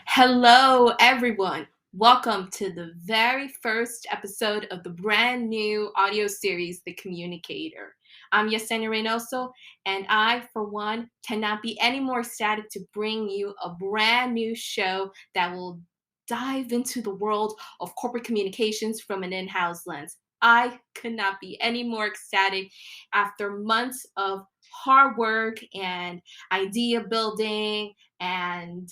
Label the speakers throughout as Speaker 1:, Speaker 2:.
Speaker 1: Hello, everyone. Welcome to the very first episode of the brand new audio series, The Communicator. I'm Yesenia Reinoso, and I, for one, cannot be any more ecstatic to bring you a brand new show that will dive into the world of corporate communications from an in-house lens. I could not be any more ecstatic after months of hard work and idea building and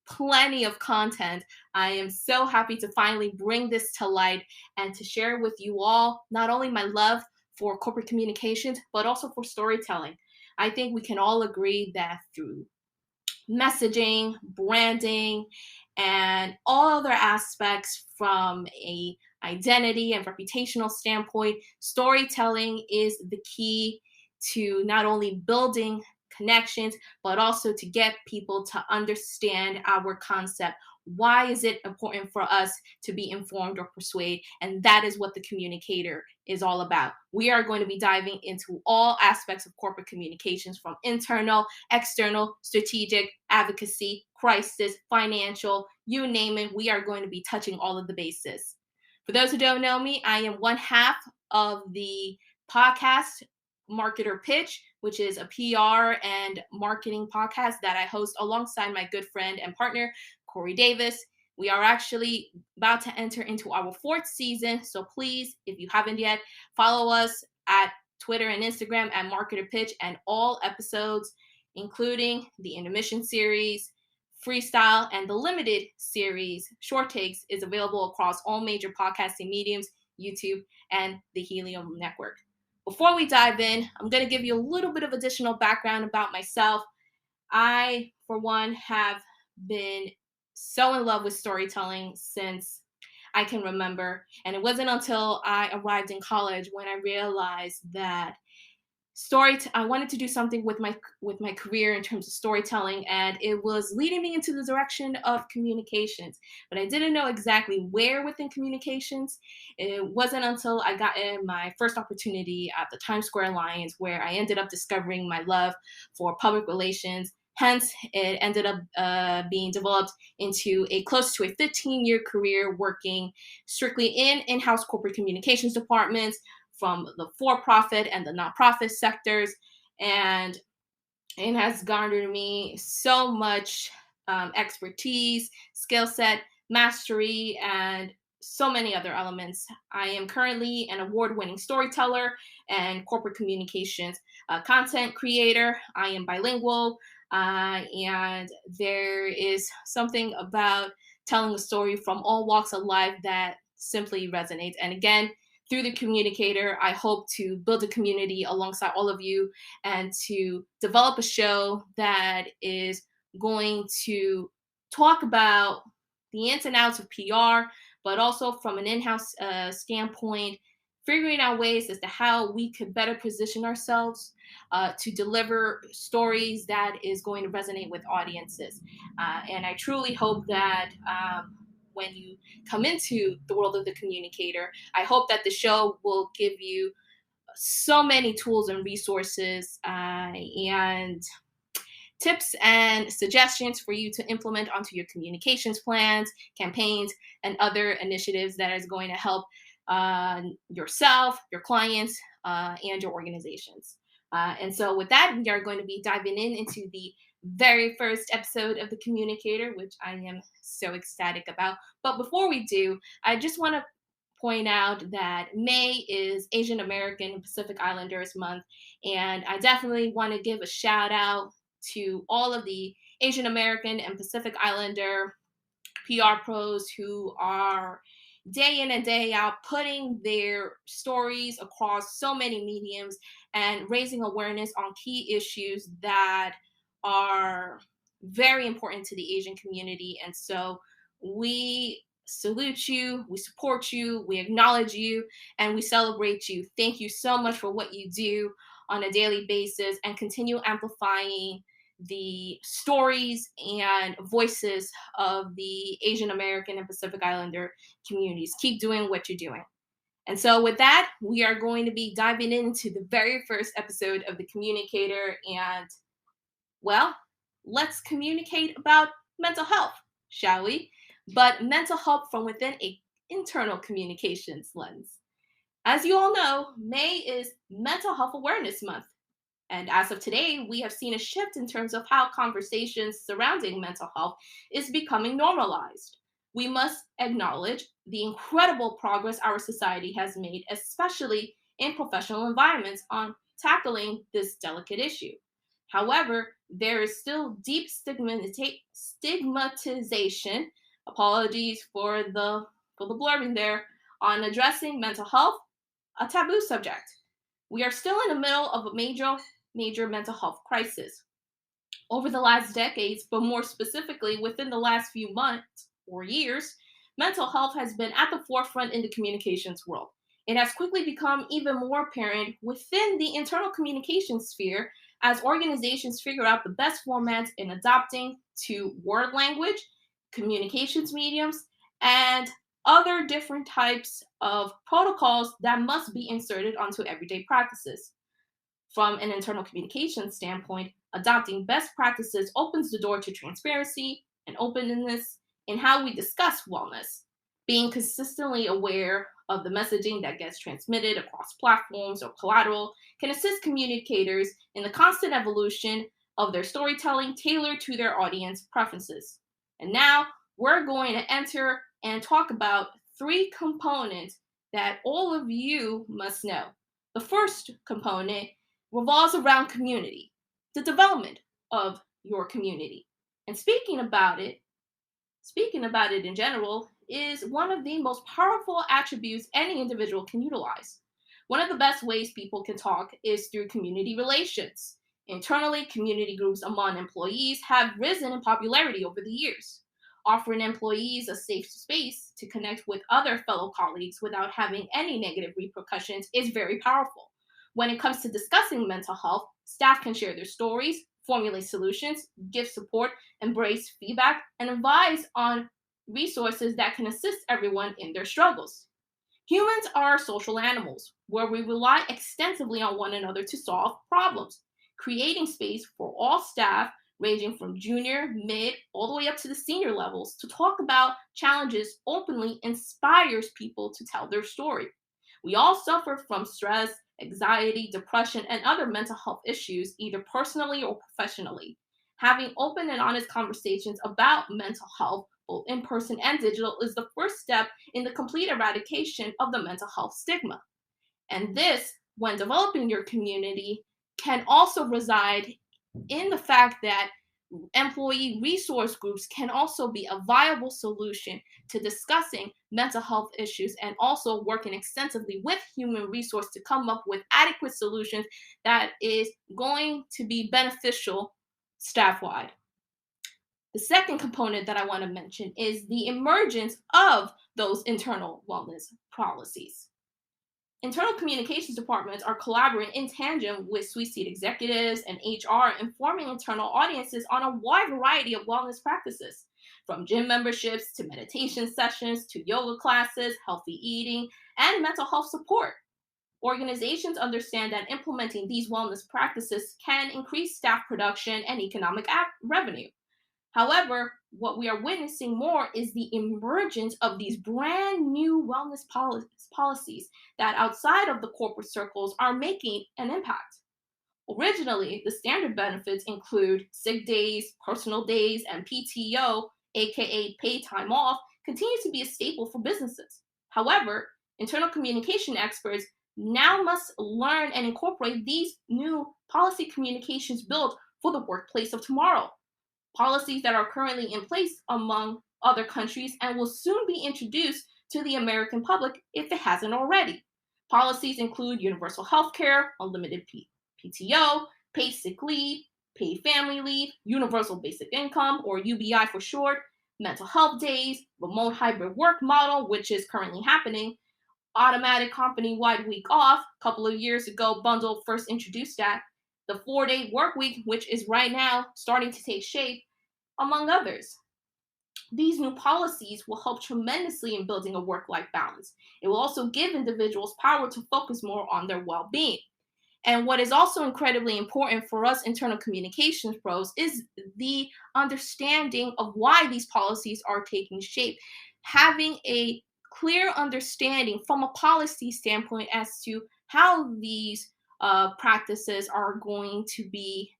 Speaker 1: plenty of content. I am so happy to finally bring this to light and to share with you all not only my love for corporate communications, but also for storytelling. I think we can all agree that through messaging, branding, and all other aspects from a identity and reputational standpoint, storytelling is the key to not only building connections, but also to get people to understand our concept. Why is it important for us to be informed or persuade? And that is what the communicator is all about. We are going to be diving into all aspects of corporate communications, from internal, external, strategic, advocacy, crisis, financial, you name it. We are going to be touching all of the bases. For those who don't know me, I am one half of the podcast Marketer Pitch, which is a PR and marketing podcast that I host alongside my good friend and partner, Corey Davis. We are actually about to enter into our fourth season. So please, if you haven't yet, follow us at Twitter and Instagram at Marketer Pitch, and all episodes, including the intermission series, freestyle, and the limited series, short takes, is available across all major podcasting mediums, YouTube, and the Helium Network. Before we dive in, I'm going to give you a little bit of additional background about myself. I, for one, have been so in love with storytelling since I can remember. And it wasn't until I arrived in college when I realized that I wanted to do something with my career in terms of storytelling, and it was leading me into the direction of communications, but I didn't know exactly where within communications. It wasn't until I got in my first opportunity at the Times Square Alliance where I ended up discovering my love for public relations. Hence, it ended up being developed into a close to a 15-year career working strictly in in-house corporate communications departments from the for-profit and the nonprofit sectors, and it has garnered me so much expertise, skill set, mastery, and so many other elements. I am currently an award-winning storyteller and corporate communications content creator. I am bilingual, and there is something about telling a story from all walks of life that simply resonates. And again, through the communicator, I hope to build a community alongside all of you and to develop a show that is going to talk about the ins and outs of PR, but also from an in-house standpoint, figuring out ways as to how we could better position ourselves to deliver stories that is going to resonate with audiences. And I truly hope that when you come into the world of the communicator, I hope that the show will give you so many tools and resources and tips and suggestions for you to implement onto your communications plans, campaigns, and other initiatives that is going to help yourself, your clients, and your organizations. And so with that, we are going to be diving into the very first episode of The Communicator, which I am so ecstatic about. But before we do, I just want to point out that May is Asian American and Pacific Islanders Month, and I definitely want to give a shout out to all of the Asian American and Pacific Islander PR pros who are day in and day out putting their stories across so many mediums and raising awareness on key issues that are very important to the Asian community. And so we salute you, we support you, we acknowledge you, and we celebrate you. Thank you so much for what you do on a daily basis, and continue amplifying the stories and voices of the Asian American and Pacific Islander communities. Keep doing what you're doing. And so, with that, we are going to be diving into the very first episode of The Communicator. And, well, let's communicate about mental health, shall we? But mental health from within a internal communications lens. As you all know, May is Mental Health Awareness Month. And as of today, we have seen a shift in terms of how conversations surrounding mental health is becoming normalized. We must acknowledge the incredible progress our society has made, especially in professional environments, on tackling this delicate issue. However, there is still deep stigmatization, apologies for the blurbing there, on addressing mental health, a taboo subject. We are still in the middle of a major mental health crisis. Over the last decades, but more specifically within the last few months or years, mental health has been at the forefront in the communications world. It has quickly become even more apparent within the internal communication sphere as organizations figure out the best formats in adopting to word language, communications mediums, and other different types of protocols that must be inserted onto everyday practices. From an internal communication standpoint, adopting best practices opens the door to transparency and openness in how we discuss wellness. Being consistently aware of the messaging that gets transmitted across platforms or collateral can assist communicators in the constant evolution of their storytelling tailored to their audience preferences. And now we're going to enter and talk about three components that all of you must know. The first component revolves around community, the development of your community. And speaking about it in general, is one of the most powerful attributes any individual can utilize. One of the best ways people can talk is through community relations. Internally, community groups among employees have risen in popularity over the years. Offering employees a safe space to connect with other fellow colleagues without having any negative repercussions is very powerful. When it comes to discussing mental health, staff can share their stories, formulate solutions, give support, embrace feedback, and advise on resources that can assist everyone in their struggles. Humans are social animals where we rely extensively on one another to solve problems. Creating space for all staff, ranging from junior, mid, all the way up to the senior levels, to talk about challenges openly inspires people to tell their story. We all suffer from stress, anxiety, depression, and other mental health issues, either personally or professionally. Having open and honest conversations about mental health, both in person and digital, is the first step in the complete eradication of the mental health stigma. And this, when developing your community, can also reside in the fact that employee resource groups can also be a viable solution to discussing mental health issues and also working extensively with human resource to come up with adequate solutions that is going to be beneficial staff-wide. The second component that I want to mention is the emergence of those internal wellness policies. Internal communications departments are collaborating in tandem with C-suite executives and HR, informing internal audiences on a wide variety of wellness practices, from gym memberships to meditation sessions to yoga classes, healthy eating, and mental health support. Organizations understand that implementing these wellness practices can increase staff production and economic revenue. However, what we are witnessing more is the emergence of these brand new wellness policies that outside of the corporate circles are making an impact. Originally, the standard benefits include sick days, personal days, and PTO, aka paid time off, continue to be a staple for businesses. However, internal communication experts now must learn and incorporate these new policy communications built for the workplace of tomorrow. Policies that are currently in place among other countries and will soon be introduced to the American public if it hasn't already. Policies include universal health care, unlimited PTO, paid sick leave, paid family leave, universal basic income, or UBI for short, mental health days, remote hybrid work model, which is currently happening, automatic company-wide week off. A couple of years ago, Bundle first introduced that. The 4-day work week, which is right now starting to take shape, among others. These new policies will help tremendously in building a work-life balance. It will also give individuals power to focus more on their well-being. And what is also incredibly important for us internal communications pros is the understanding of why these policies are taking shape. Having a clear understanding from a policy standpoint as to how these practices are going to be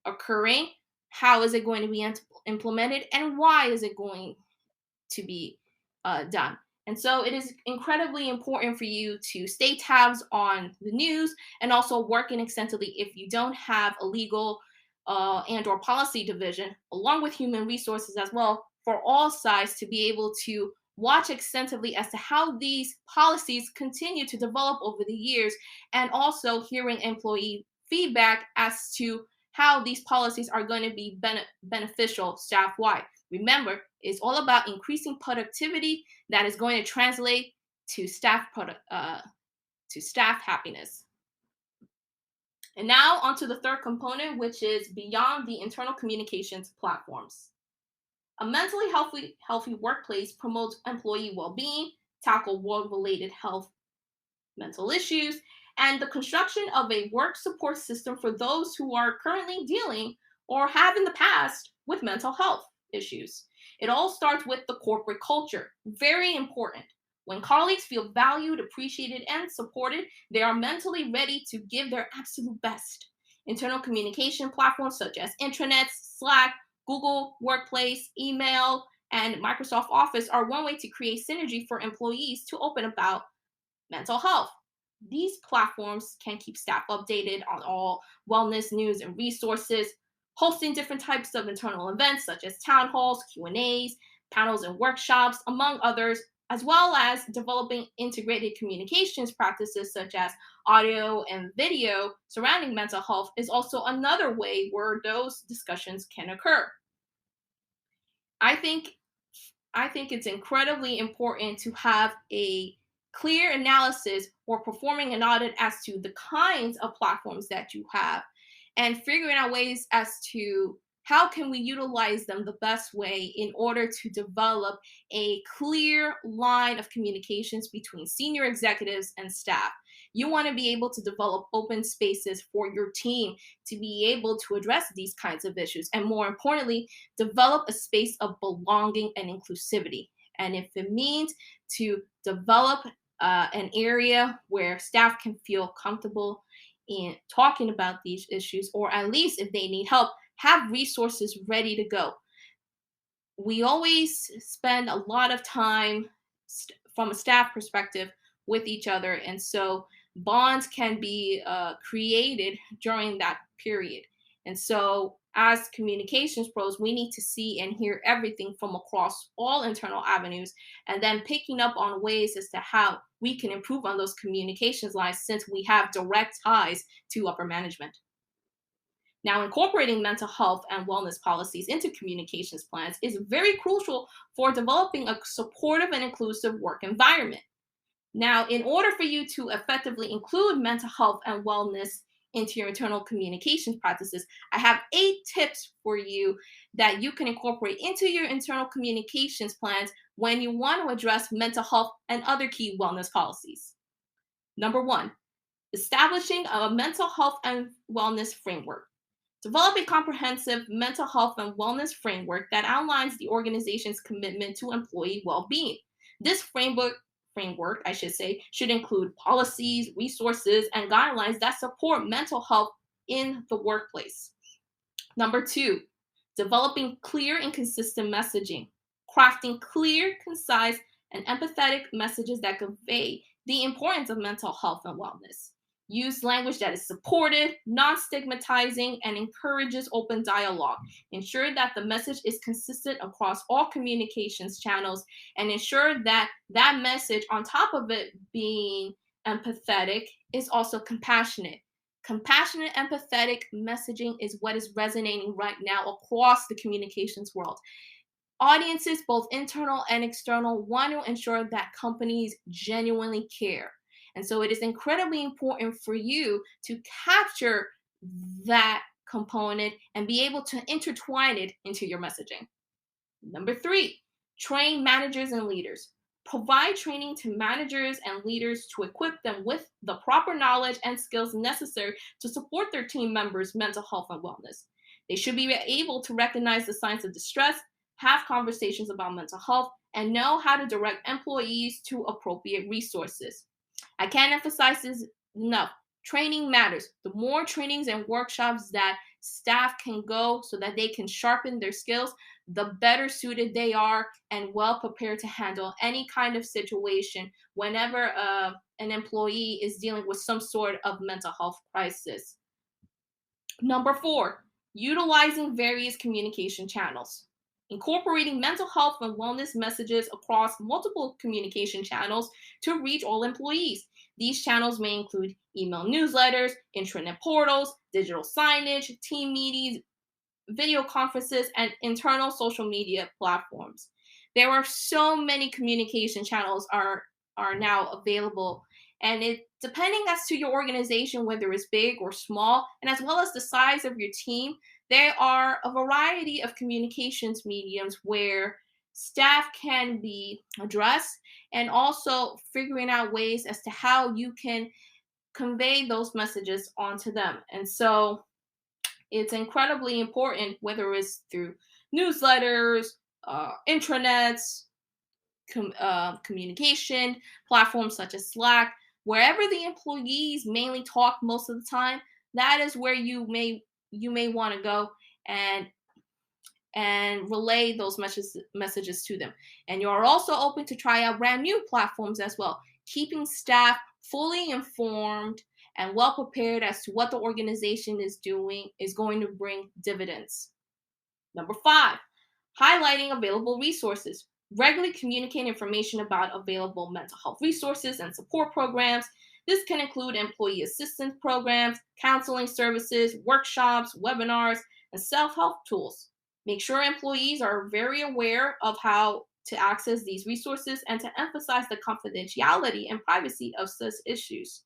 Speaker 1: occurring, how is it going to be implemented, and why is it going to be done. And so it is incredibly important for you to stay tabs on the news and also working extensively if you don't have a legal and or policy division, along with human resources as well, for all sides to be able to watch extensively as to how these policies continue to develop over the years, and also hearing employee feedback as to how these policies are going to be beneficial staff wide. Remember, it's all about increasing productivity that is going to translate to staff happiness. And now onto the third component, which is beyond the internal communications platforms. A mentally healthy workplace promotes employee well-being, tackle work-related health mental issues, and the construction of a work support system for those who are currently dealing or have in the past with mental health issues. It all starts with the corporate culture. Very important. When colleagues feel valued, appreciated, and supported, they are mentally ready to give their absolute best. Internal communication platforms such as intranets, Slack, Google Workplace, email, and Microsoft Office are one way to create synergy for employees to open about mental health. These platforms can keep staff updated on all wellness news and resources, hosting different types of internal events such as town halls, Q&As, panels and workshops, among others, as well as developing integrated communications practices such as audio and video surrounding mental health is also another way where those discussions can occur. I think I think it's incredibly important to have a clear analysis or performing an audit as to the kinds of platforms that you have and figuring out ways as to how can we utilize them the best way in order to develop a clear line of communications between senior executives and staff. You want to be able to develop open spaces for your team to be able to address these kinds of issues, and more importantly, develop a space of belonging and inclusivity. And if it means to develop an area where staff can feel comfortable in talking about these issues, or at least if they need help, have resources ready to go. We always spend a lot of time from a staff perspective with each other, and so bonds can be created during that period. And so as communications pros, we need to see and hear everything from across all internal avenues, and then picking up on ways as to how we can improve on those communications lines since we have direct ties to upper management. Now, incorporating mental health and wellness policies into communications plans is very crucial for developing a supportive and inclusive work environment. Now, in order for you to effectively include mental health and wellness into your internal communications practices, I have 8 tips for you that you can incorporate into your internal communications plans when you want to address mental health and other key wellness policies. Number 1, establishing a mental health and wellness framework. Develop a comprehensive mental health and wellness framework that outlines the organization's commitment to employee well-being. This framework, I should say, should include policies, resources, and guidelines that support mental health in the workplace. Number 2, developing clear and consistent messaging. Crafting clear, concise, and empathetic messages that convey the importance of mental health and wellness. Use language that is supportive, non-stigmatizing, and encourages open dialogue. Ensure that the message is consistent across all communications channels, and ensure that that message, on top of it being empathetic, is also compassionate. Compassionate, empathetic messaging is what is resonating right now across the communications world. Audiences, both internal and external, want to ensure that companies genuinely care. And so it is incredibly important for you to capture that component and be able to intertwine it into your messaging. Number 3, train managers and leaders. Provide training to managers and leaders to equip them with the proper knowledge and skills necessary to support their team members' mental health and wellness. They should be able to recognize the signs of distress, have conversations about mental health, and know how to direct employees to appropriate resources. I can't emphasize this enough. Training matters. The more trainings and workshops that staff can go so that they can sharpen their skills, the better suited they are and well prepared to handle any kind of situation whenever an employee is dealing with some sort of mental health crisis. Number four, utilizing various communication channels. Incorporating mental health and wellness messages across multiple communication channels to reach all employees. These channels may include email newsletters, intranet portals, digital signage, team meetings, video conferences, and internal social media platforms. There are so many communication channels are now available, and it depending as to your organization, whether it's big or small, and as well as the size of your team, there are a variety of communications mediums where staff can be addressed, and also figuring out ways as to how you can convey those messages onto them. And so it's incredibly important, whether it's through newsletters, intranets, communication platforms such as Slack, wherever the employees mainly talk most of the time. That is where you may want to go and relay those messages to them. And you're also open to try out brand new platforms as well, keeping staff fully informed and well prepared as to what the organization is doing is going to bring dividends. Number five, highlighting available resources. Regularly communicate information about available mental health resources and support programs. This can include employee assistance programs, counseling services, workshops, webinars, and self help tools. Make sure employees are very aware of how to access these resources and to emphasize the confidentiality and privacy of such issues.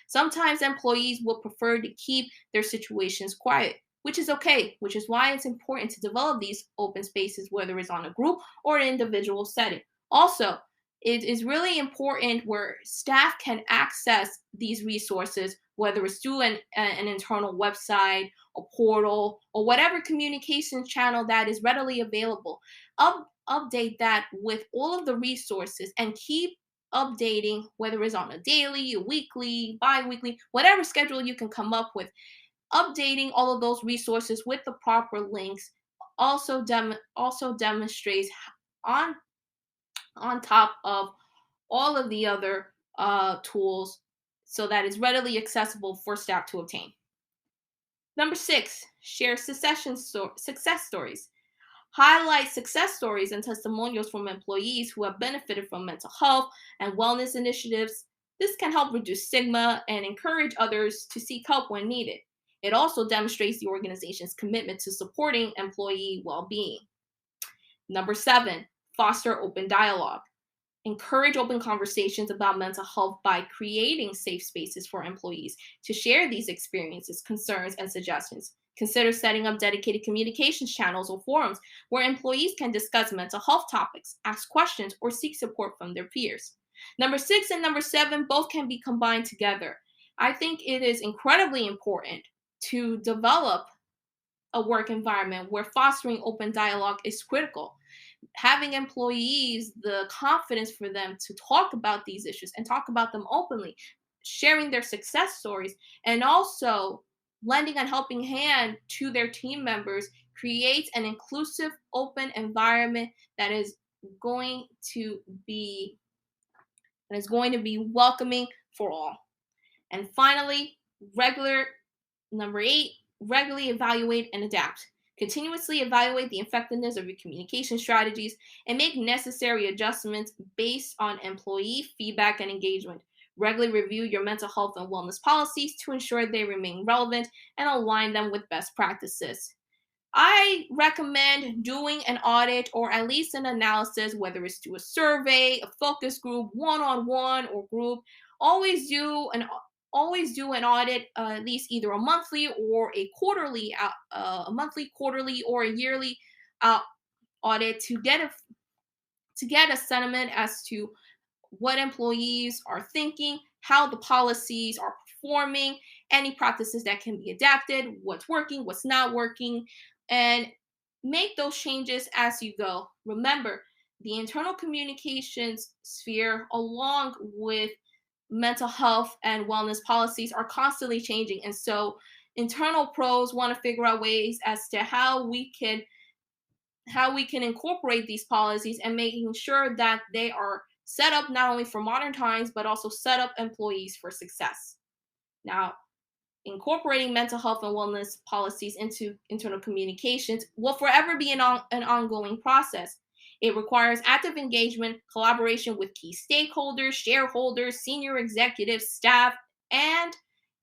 Speaker 1: Sometimes employees will prefer to keep their situations quiet, which is okay, which is why it's important to develop these open spaces, whether it's on a group or an individual setting. Also, it is really important where staff can access these resources, whether it's through an internal website, a portal, or whatever communication channel that is readily available. Update that with all of the resources and keep updating, whether it's on a daily, a weekly, bi-weekly, whatever schedule you can come up with. Updating all of those resources with the proper links also demonstrates on top of all of the other tools, so that it's readily accessible for staff to obtain. Number six, share success stories. Highlight success stories and testimonials from employees who have benefited from mental health and wellness initiatives. This can help reduce stigma and encourage others to seek help when needed. It also demonstrates the organization's commitment to supporting employee well being. Number seven, foster open dialogue. Encourage open conversations about mental health by creating safe spaces for employees to share these experiences, concerns, and suggestions. Consider setting up dedicated communications channels or forums where employees can discuss mental health topics, ask questions, or seek support from their peers. Number six and number seven both can be combined together. I think it is incredibly important to develop a work environment where fostering open dialogue is critical. Having employees the confidence for them to talk about these issues and talk about them openly, sharing their success stories, and also lending a helping hand to their team members creates an inclusive, open environment that is going to be welcoming for all. And finally, regular number eight, regularly evaluate and adapt. Continuously evaluate the effectiveness of your communication strategies and make necessary adjustments based on employee feedback and engagement. Regularly review your mental health and wellness policies to ensure they remain relevant and align them with best practices. I recommend doing an audit or at least an analysis, whether it's through a survey, a focus group, one-on-one, or group. Always do an audit, at least either a monthly or a monthly, quarterly, or a yearly uh, audit to get a sentiment as to what employees are thinking, how the policies are performing, any practices that can be adapted, what's working, what's not working, and make those changes as you go. Remember, the internal communications sphere, along with mental health and wellness policies, are constantly changing. And so, internal pros want to figure out ways as to how we can incorporate these policies and making sure that they are set up not only for modern times but also set up employees for success. Now, incorporating mental health and wellness policies into internal communications will forever be an ongoing process. It requires active engagement, collaboration with key stakeholders, shareholders, senior executives, staff, and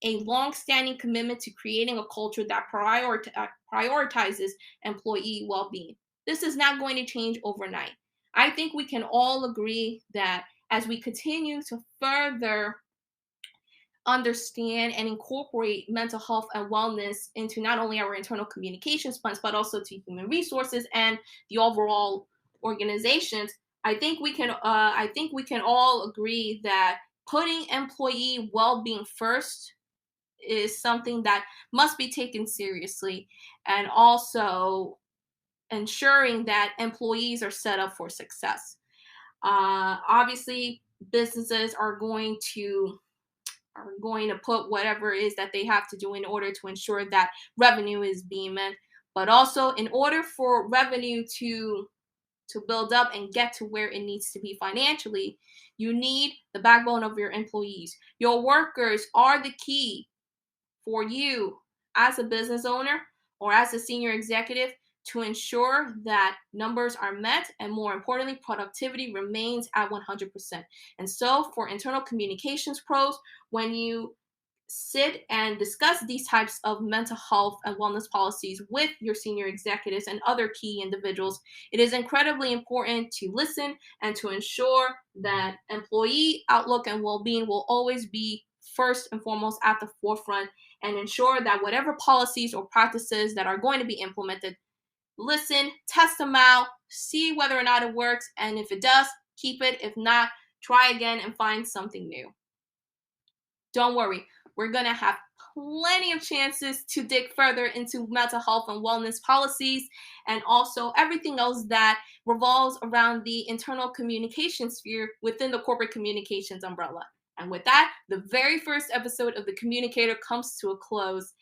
Speaker 1: a long-standing commitment to creating a culture that prioritizes employee well-being. This is not going to change overnight. I think we can all agree that as we continue to further understand and incorporate mental health and wellness into not only our internal communications plans but also to human resources and the overall organizations, I think we can all agree that putting employee well-being first is something that must be taken seriously, and also ensuring that employees are set up for success. Obviously, businesses are going to put whatever it is that they have to do in order to ensure that revenue is being met. But also, in order for revenue to build up and get to where it needs to be financially, you need the backbone of your employees. Your workers are the key for you as a business owner or as a senior executive to ensure that numbers are met and, more importantly, productivity remains at 100%. And so, for internal communications pros, when you sit and discuss these types of mental health and wellness policies with your senior executives and other key individuals, it is incredibly important to listen and to ensure that employee outlook and well-being will always be first and foremost at the forefront, and ensure that whatever policies or practices that are going to be implemented, listen, test them out, see whether or not it works, and if it does, keep it. If not, try again and find something new. Don't worry, we're going to have plenty of chances to dig further into mental health and wellness policies and also everything else that revolves around the internal communication sphere within the corporate communications umbrella. And with that, the very first episode of The Communicator comes to a close.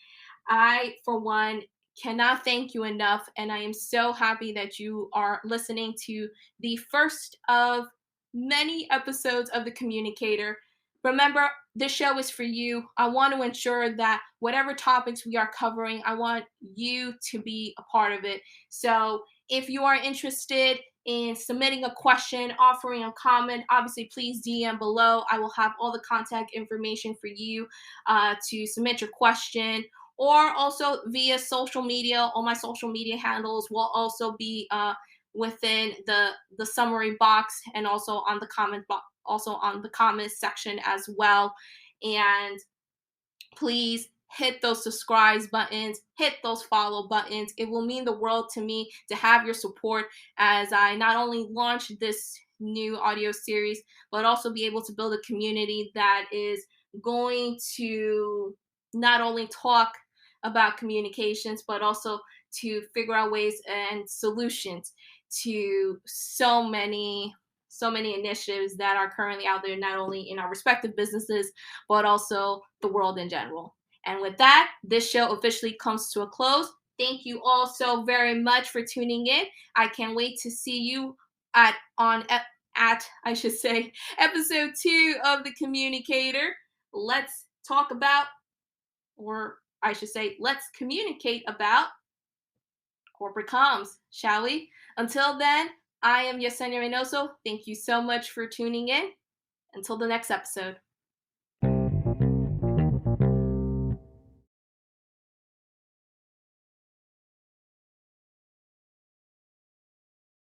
Speaker 1: I, for one, cannot thank you enough, and I am so happy that you are listening to the first of many episodes of The Communicator. Remember, this show is for you. I want to ensure that whatever topics we are covering, I want you to be a part of it. So if you are interested in submitting a question, offering a comment, obviously please DM below. I will have all the contact information for you to submit your question, or also via social media. All my social media handles will also be within the summary box, and also on the comment box, also on the comments section as well. And please hit those subscribe buttons, hit those follow buttons. It will mean the world to me to have your support as I not only launch this new audio series, but also be able to build a community that is going to not only talk about communications, but also to figure out ways and solutions to so many initiatives that are currently out there, not only in our respective businesses, but also the world in general. And with that, this show officially comes to a close. Thank you all so very much for tuning in. I can't wait to see you at I should say episode 2 of The Communicator. Let's talk about, or I should say, let's communicate about corporate comms, shall we? Until then, I am Yesenia Reinoso. Thank you so much for tuning in. Until the next episode.